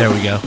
There we go.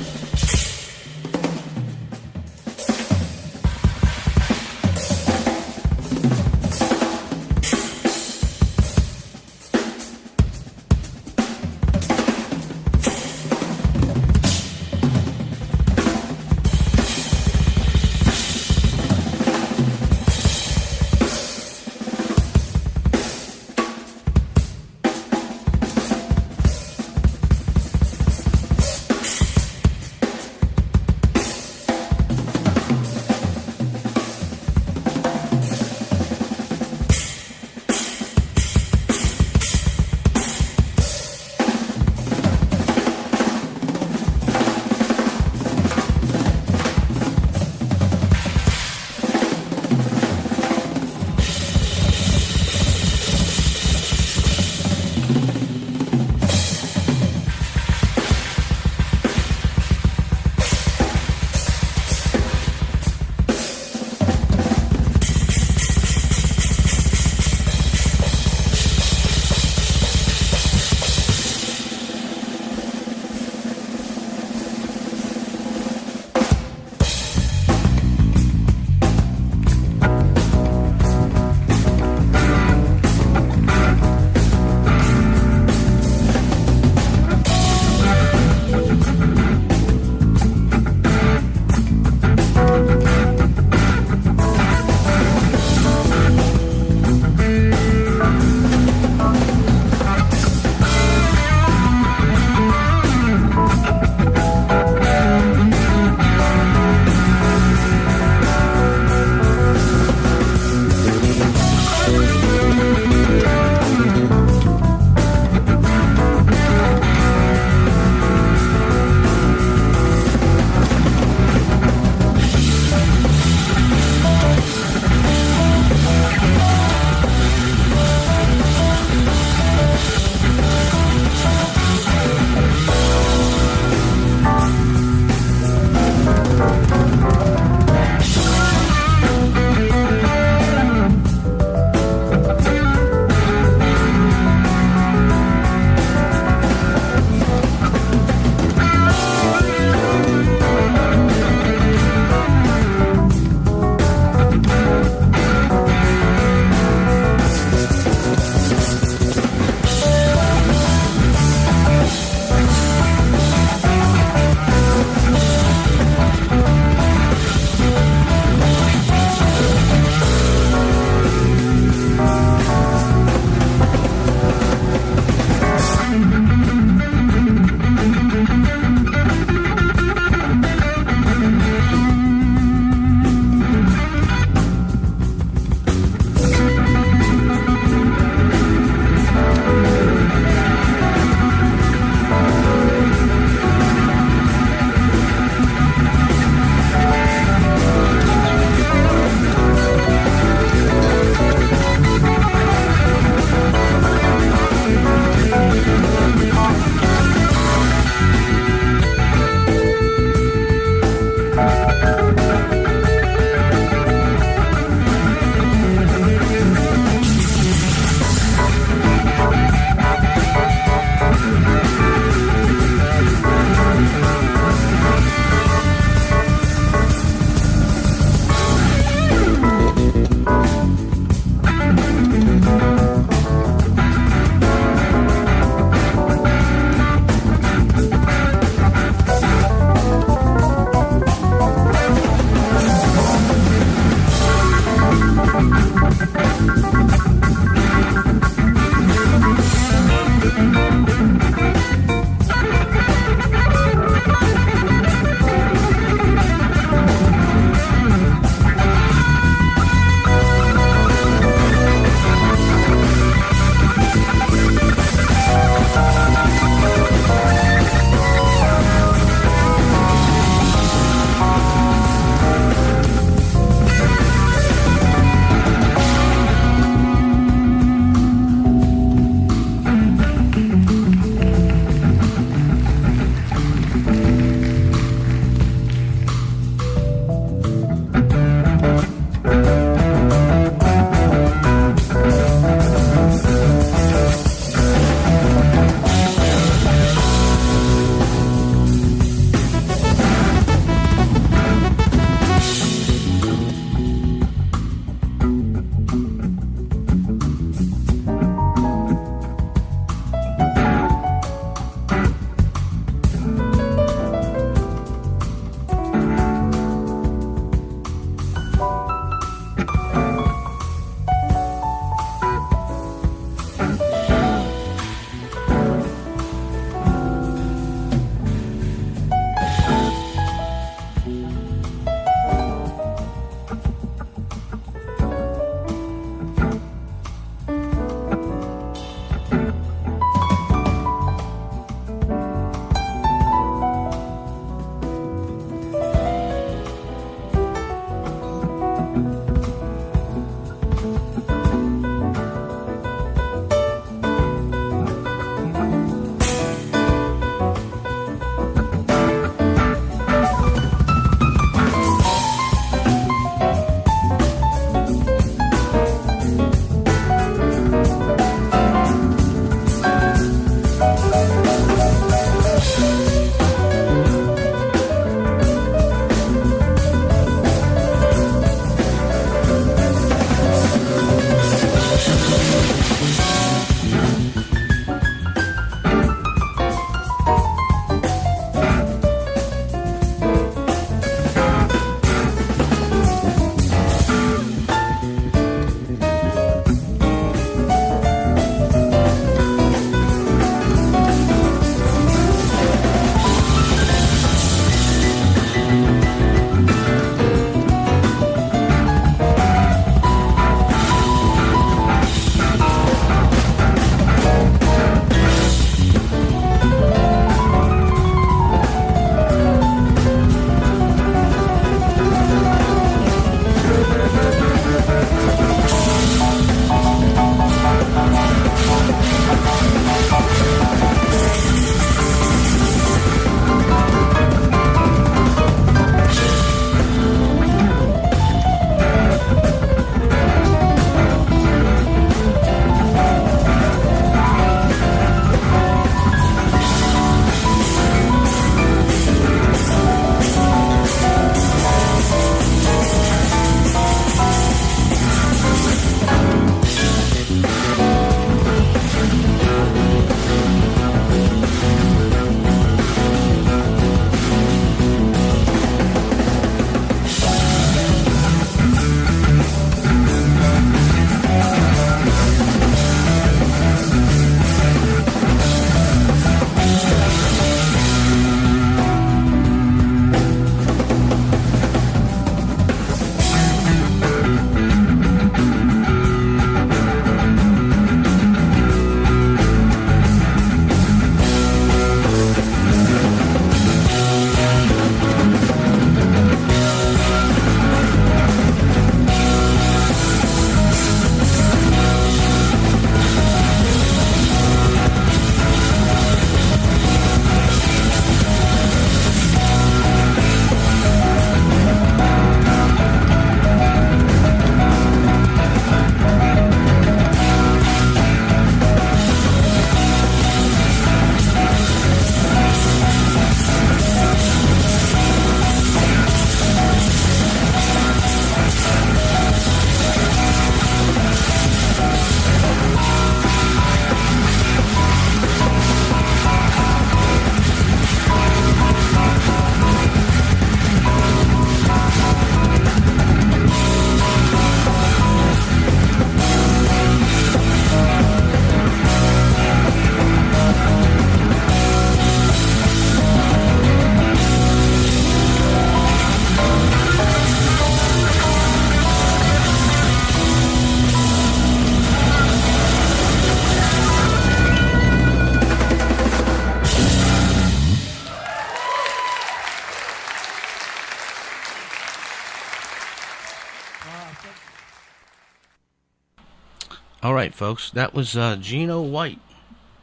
right, folks. That was Geno White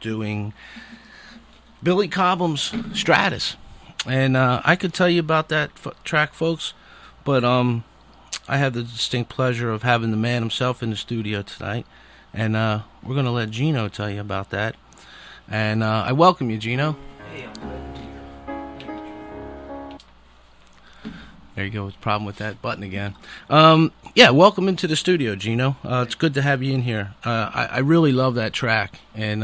doing Billy Cobham's Stratus. And I could tell you about that track, folks, but I have the distinct pleasure of having the man himself in the studio tonight. And we're going to let Geno tell you about that. And I welcome you, Geno. Hey, I'm glad to be here. There you go. What's the problem with that button again? Yeah, welcome into the studio, Geno. It's good to have you in here. I really love that track. And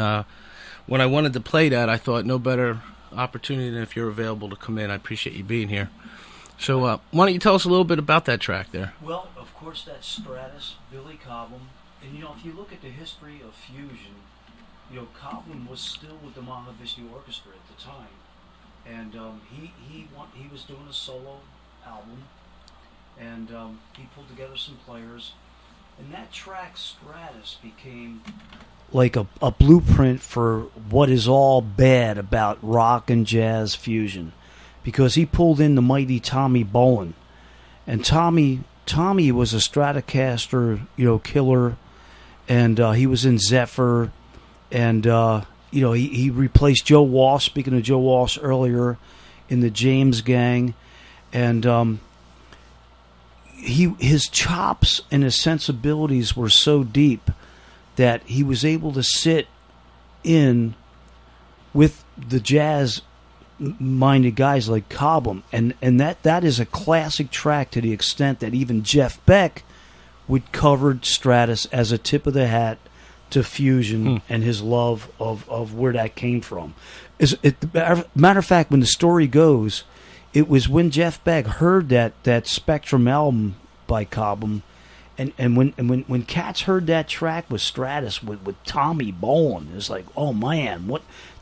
when I wanted to play that, I thought no better opportunity than if you're available to come in. I appreciate you being here. So why don't you tell us a little bit about that track there? Well, of course, that's Stratus, Billy Cobham. And, if you look at the history of fusion, Cobham was still with the Mahavishnu Orchestra at the time. And he was doing a solo album, and he pulled together some players, and that track Stratus became like a blueprint for what is all bad about rock and jazz fusion, because he pulled in the mighty Tommy Bolin, and Tommy was a Stratocaster killer, and he was in Zephyr, and he replaced Joe Walsh, speaking of Joe Walsh earlier, in the James Gang. And his chops and his sensibilities were so deep that he was able to sit in with the jazz-minded guys like Cobham, and that is a classic track to the extent that even Jeff Beck would cover Stratus as a tip of the hat to fusion and his love of where that came from. Matter of fact, when the story goes, it was when Jeff Beck heard that Spectrum album by Cobham, and when Cats heard that track with Stratus with Tommy Bolin, it's like, oh man,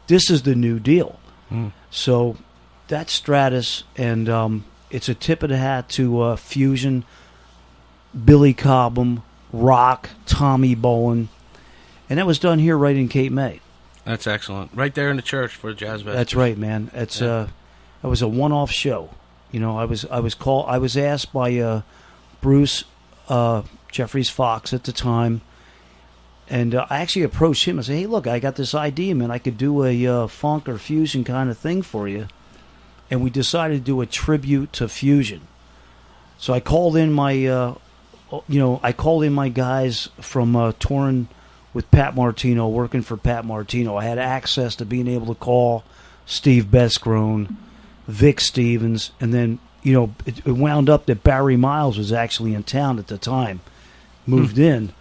this is the new deal. So that's Stratus, and it's a tip of the hat to fusion, Billy Cobham, rock, Tommy Bolin, and that was done here right in Cape May. That's excellent. Right there in the church for Jazz Fest. That's right, man. It's It was a one-off show. I was asked by Bruce Jeffries Fox at the time, and I actually approached him and said, "Hey, look, I got this idea, man. I could do a funk or fusion kind of thing for you." And we decided to do a tribute to fusion. So I called in my guys from touring with Pat Martino, working for Pat Martino. I had access to being able to call Steve Beskrone, Vic Stevens, and then it wound up that Barry Miles was actually in town at the time, moved in.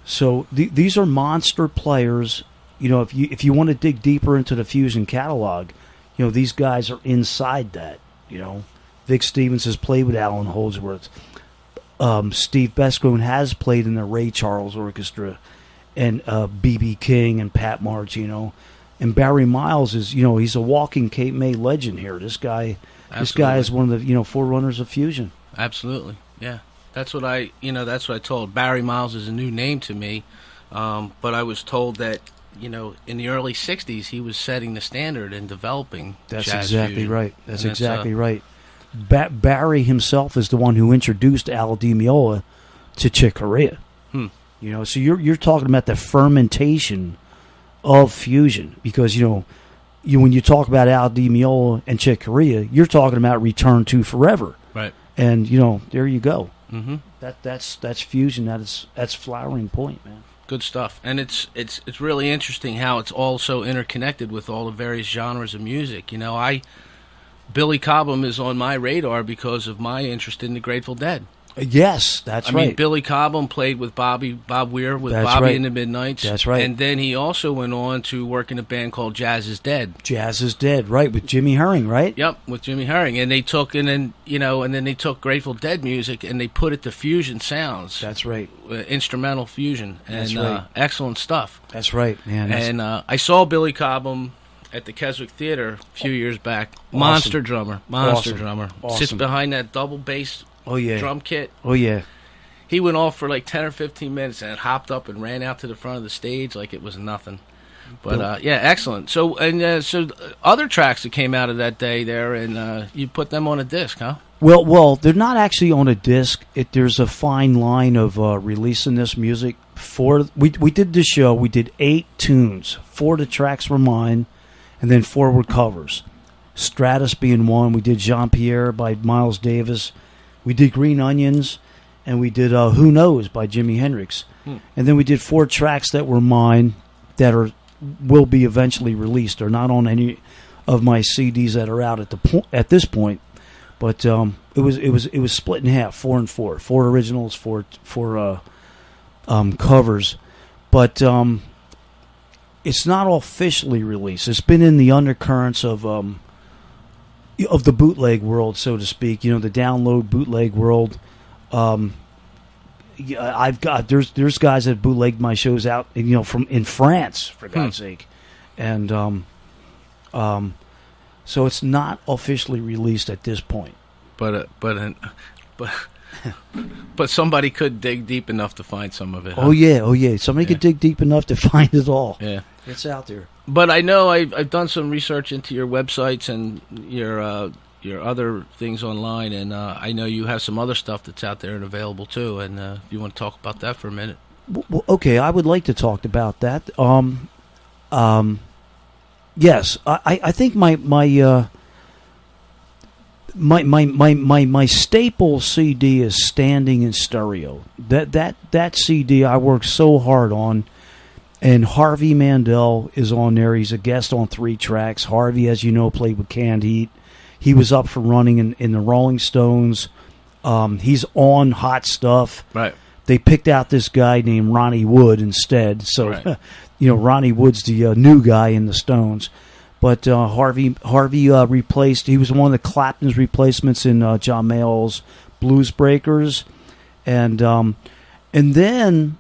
So these are monster players. If you want to dig deeper into the fusion catalog, these guys are inside that. Vic Stevens has played with Alan Holdsworth. Steve Beskrone has played in the Ray Charles Orchestra, and B.B. King and Pat Martino. And Barry Miles is, he's a walking Cape May legend here. This guy is one of the, forerunners of fusion. Absolutely, yeah. That's what I told. Barry Miles is a new name to me, but I was told that, in the early '60s he was setting the standard and developing That's jazz exactly fusion. Right. That's exactly right. Barry himself is the one who introduced Al Di Meola to Chick Corea. So you're talking about the fermentation of fusion, because when you talk about Al Di Meola and Chick Corea, you're talking about Return to Forever, right? And there you go. That's fusion. That's Flowering Point, man. Good stuff. And it's really interesting how it's all so interconnected with all the various genres of music. Billy Cobham is on my radar because of my interest in the Grateful Dead. Yes, that's right. I mean, Billy Cobham played with Bob Weir, with That's Bobby right. and the Midnights. That's right. And then he also went on to work in a band called Jazz is Dead. Jazz is Dead, right, with Jimmy Herring, right? Yep, with Jimmy Herring. And they took they took Grateful Dead music and they put it to fusion sounds. That's right. Instrumental fusion. And That's right. Excellent stuff. That's right, man. And I saw Billy Cobham at the Keswick Theater a few years back. Awesome. Monster drummer. Awesome. Sits behind that double bass drum kit. Oh, yeah. He went off for like 10 or 15 minutes and hopped up and ran out to the front of the stage like it was nothing. But, yeah, excellent. So other tracks that came out of that day there, and you put them on a disc, huh? Well, they're not actually on a disc. There's a fine line of releasing this music we did this show. We did 8 tunes. 4 of the tracks were mine, and then 4 were covers. Stratus being one. We did Jean Pierre by Miles Davis. We did Green Onions, and we did Who Knows by Jimi Hendrix. And then we did 4 tracks that were mine that will be eventually released. They're not on any of my CDs that are out at this point. But it was split in half, 4 and 4. 4 originals, 4 covers. But it's not officially released. It's been in the undercurrents of the bootleg world, so to speak. You know, the download bootleg world. There's guys that bootlegged my shows out, you know, from in France, for God's sake, and so it's not officially released at this point. But somebody could dig deep enough to find some of it. Huh? Oh yeah. Somebody could dig deep enough to find it all. Yeah, it's out there. But I know I've done some research into your websites and your other things online, and I know you have some other stuff that's out there and available too. And if you want to talk about that for a minute. Well, okay, I would like to talk about that. Yes, I think my staple CD is Standing in Stereo. That CD I worked so hard on, and Harvey Mandel is on there. He's a guest on 3 tracks. Harvey, as you know, played with Canned Heat. He was up for running in the Rolling Stones. He's on Hot Stuff. Right. They picked out this guy named Ronnie Wood instead. So, right. You know, Ronnie Wood's the new guy in the Stones. But Harvey replaced. He was one of the Clapton's replacements in John Mayall's Blues Breakers, and then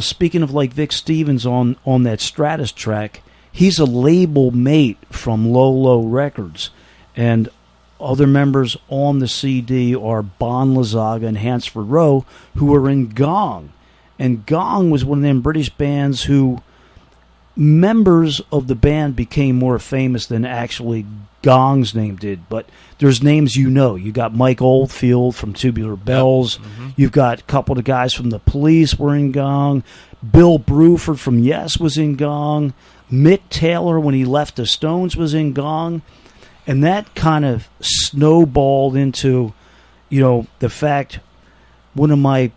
speaking of like Vic Stevens on that Stratus track, he's a label mate from Lolo Records, and other members on the CD are Bon Lazaga and Hansford Rowe, who are in Gong, and Gong was one of them British bands who. Members of the band became more famous than actually Gong's name did, but there's names you know. You got Mike Oldfield from Tubular Bells. Yep. Mm-hmm. You've got a couple of guys from the Police were in Gong. Bill Bruford from Yes was in Gong. Mick Taylor, when he left the Stones, was in Gong. And that kind of snowballed into, you know, the fact one of my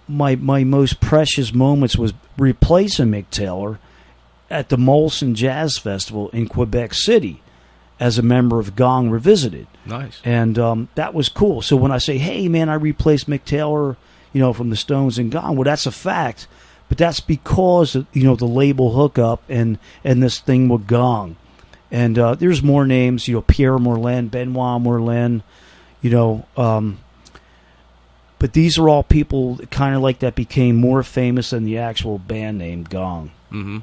most precious moments was replacing Mick Taylor at the Molson Jazz Festival in Quebec City as a member of Gong Revisited. Nice. And that was cool. So when I say, hey, man, I replaced Mick Taylor, you know, from the Stones and Gong, well, that's a fact. But that's because, you know, the label hookup and this thing with Gong. And there's more names, you know, Pierre Morlaine, Benoit Morlaine, you know. But these are all people kind of like that became more famous than the actual band name Gong. Mm-hmm.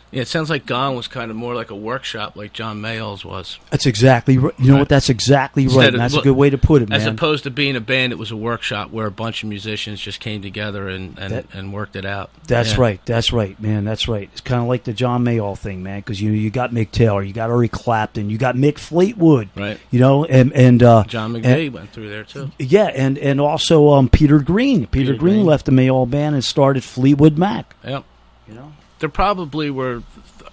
Yeah, it sounds like Gong was kind of more like a workshop, like John Mayall's was. That's exactly right. You know what? That's exactly right. And that's a good way to put it, man. As opposed to being a band, it was a workshop where a bunch of musicians just came together and worked it out. That's right. That's right, man. That's right. It's kind of like the John Mayall thing, man, because you got Mick Taylor, you got Eric Clapton, you got Mick Fleetwood, right? You know, and John McVie went through there too. Yeah, and also Peter Green. Peter Green left the Mayall band and started Fleetwood Mac. Yep. You know, there probably were,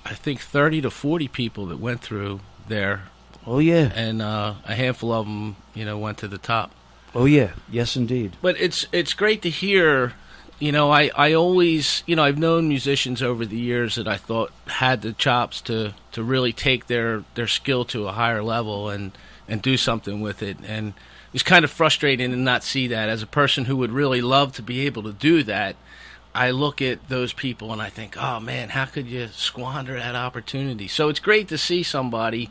I think, 30 to 40 people that went through there. Oh, yeah. And a handful of them, you know, went to the top. Oh, yeah. Yes, indeed. But it's great to hear, you know, I always, you know, I've known musicians over the years that I thought had the chops to really take their skill to a higher level and do something with it. And it's kind of frustrating to not see that. As a person who would really love to be able to do that, I look at those people and I think, oh, man, how could you squander that opportunity? So it's great to see somebody,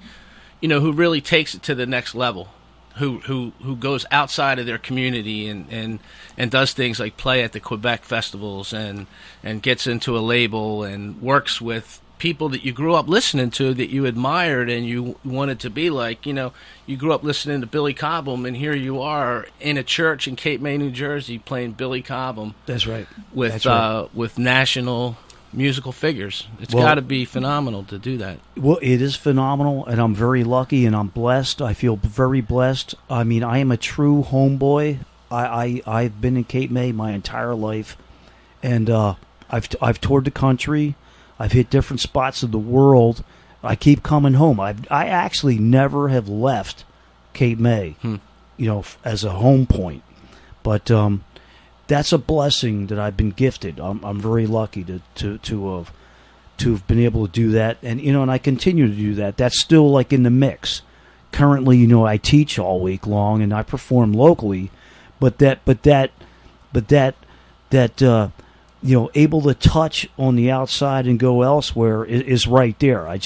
you know, who really takes it to the next level, who goes outside of their community and does things like play at the Quebec festivals and gets into a label and works with people that you grew up listening to that you admired and you wanted to be like. You know, you grew up listening to Billy Cobham, and here you are in a church in Cape May, New Jersey, playing Billy Cobham. That's right. With national musical figures. It's got to be phenomenal to do that. Well, it is phenomenal, and I'm very lucky, and I'm blessed. I feel very blessed. I mean, I am a true homeboy. I've been in Cape May my entire life. and I've toured the country. I've hit different spots of the world. I keep coming home. I actually never have left Cape May, as a home point. But that's a blessing that I've been gifted. I'm very lucky to have been able to do that, and and I continue to do that. That's still like in the mix. Currently, I teach all week long and I perform locally, but that able to touch on the outside and go elsewhere is right there.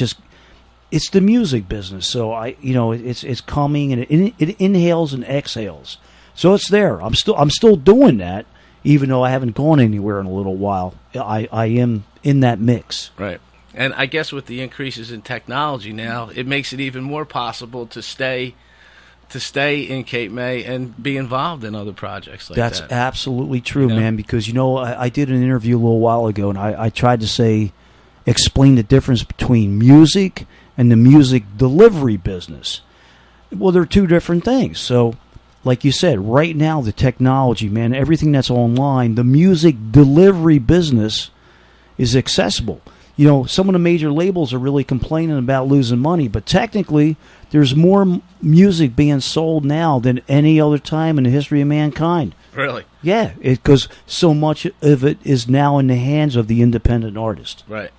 It's the music business, so it's coming and it inhales and exhales. So it's there. I'm still doing that, even though I haven't gone anywhere in a little while. I am in that mix. Right. And I guess with the increases in technology now, it makes it even more possible to stay in Cape May and be involved in other projects like that. That's absolutely true, man, because, I did an interview a little while ago, and I tried to explain the difference between music and the music delivery business. Well, they're two different things. So, like you said, right now, the technology, man, everything that's online, the music delivery business is accessible. Some of the major labels are really complaining about losing money, but technically, there's more music being sold now than any other time in the history of mankind. Really? Yeah, because so much of it is now in the hands of the independent artist. Right.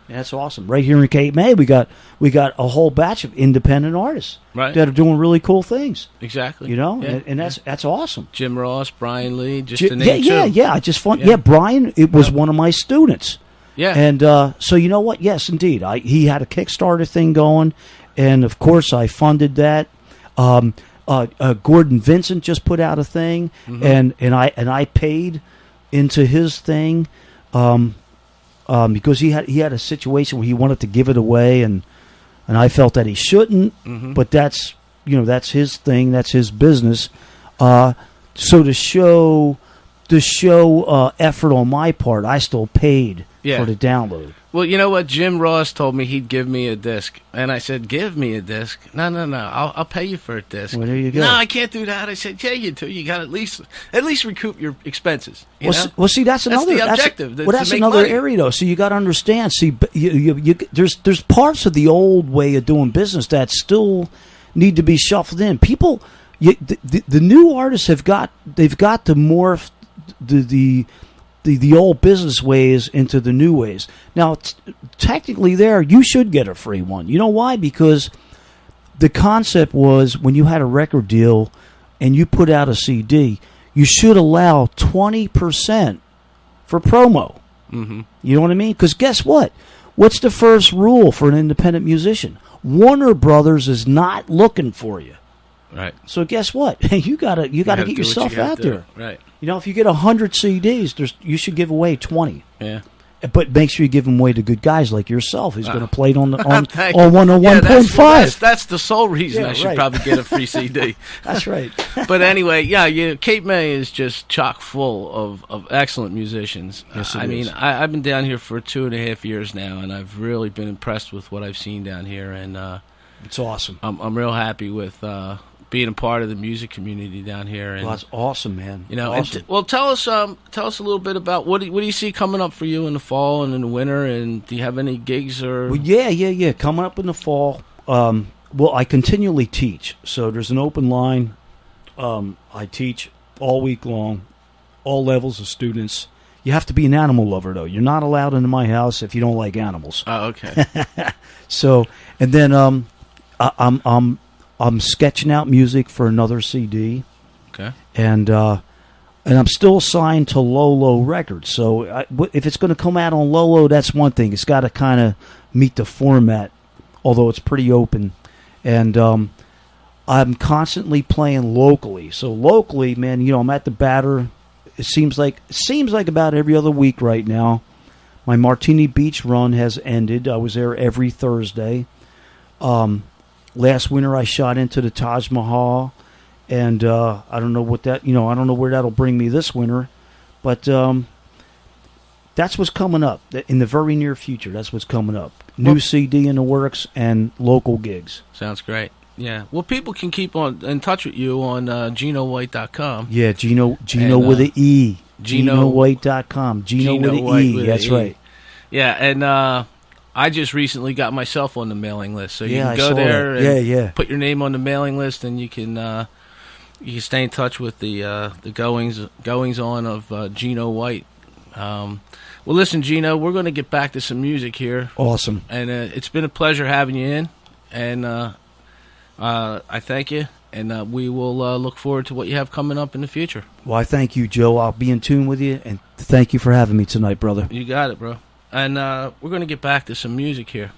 And that's awesome. Right here in Cape May, we got a whole batch of independent artists that are doing really cool things. Exactly. And that's awesome. Jim Ross, Brian Lee, just to name two. I just found Brian. It was one of my students. Yeah. And so you know what? Yes, indeed. He had a Kickstarter thing going, and of course I funded that. Gordon Vincent just put out a thing, and I paid into his thing because he had a situation where he wanted to give it away, and I felt that he shouldn't. But that's his thing, that's his business. So to show effort on my part, I still paid for the download. Well, you know what? Jim Ross told me he'd give me a disc, and I said, "Give me a disc? No. I'll pay you for a disc." Well, there you go. No, I can't do that. I said, "Yeah, you do. You got to at least recoup your expenses." Well, see, that's another the objective. That's another area, though. So you got to understand. See, there's parts of the old way of doing business that still need to be shuffled in. People, the new artists they've got to morph the old business ways into the new ways. Now, technically you should get a free one. You know why? Because the concept was when you had a record deal and you put out a CD, you should allow 20% for promo. You know what I mean? Because guess what? What's the first rule for an independent musician? Warner Brothers is not looking for you. Right. So guess what? You gotta get yourself out there. Right. If you get 100 CDs, you should give away 20. Yeah. But make sure you give them away to good guys like yourself who's going to play it on 101.5. That's the sole reason I should probably get a free CD. That's right. But anyway, Cape May is just chock full of excellent musicians. Yes, I mean, I've been down here for 2.5 years now, and I've really been impressed with what I've seen down here, and it's awesome. I'm real happy with being a part of the music community down here. And, well, that's awesome, man. Awesome. Well, tell us a little bit about what do you see coming up for you in the fall and in the winter, and do you have any gigs or? Well, yeah. Coming up in the fall. I continually teach, so there's an open line. I teach all week long, all levels of students. You have to be an animal lover, though. You're not allowed into my house if you don't like animals. Oh, okay. So, and then I'm sketching out music for another CD. Okay. And I'm still signed to Lolo Records. So if it's going to come out on Lolo, that's one thing. It's got to kind of meet the format, although it's pretty open. And I'm constantly playing locally. So locally, man, I'm at the Batter. It seems like about every other week right now. My Martini Beach run has ended. I was there every Thursday. Last winter, I shot into the Taj Mahal, and I don't know what that, I don't know where that'll bring me this winter, but that's what's coming up in the very near future. That's what's coming up. New CD in the works and local gigs. Sounds great. Yeah. Well, people can keep in touch with you on GenoWhite.com. Yeah, Geno with an E. GenoWhite.com. Geno with an White E. with That's an E. right. Yeah, and I just recently got myself on the mailing list, so you Yeah, can I go saw there that. and Yeah. put your name on the mailing list, and you can stay in touch with the goings on of Geno White. Well, listen, Geno, we're going to get back to some music here, Awesome. and it's been a pleasure having you in, and I thank you, and we will look forward to what you have coming up in the future. Well, I thank you, Joe. I'll be in tune with you, and thank you for having me tonight, brother. You got it, bro. And we're going to get back to some music here.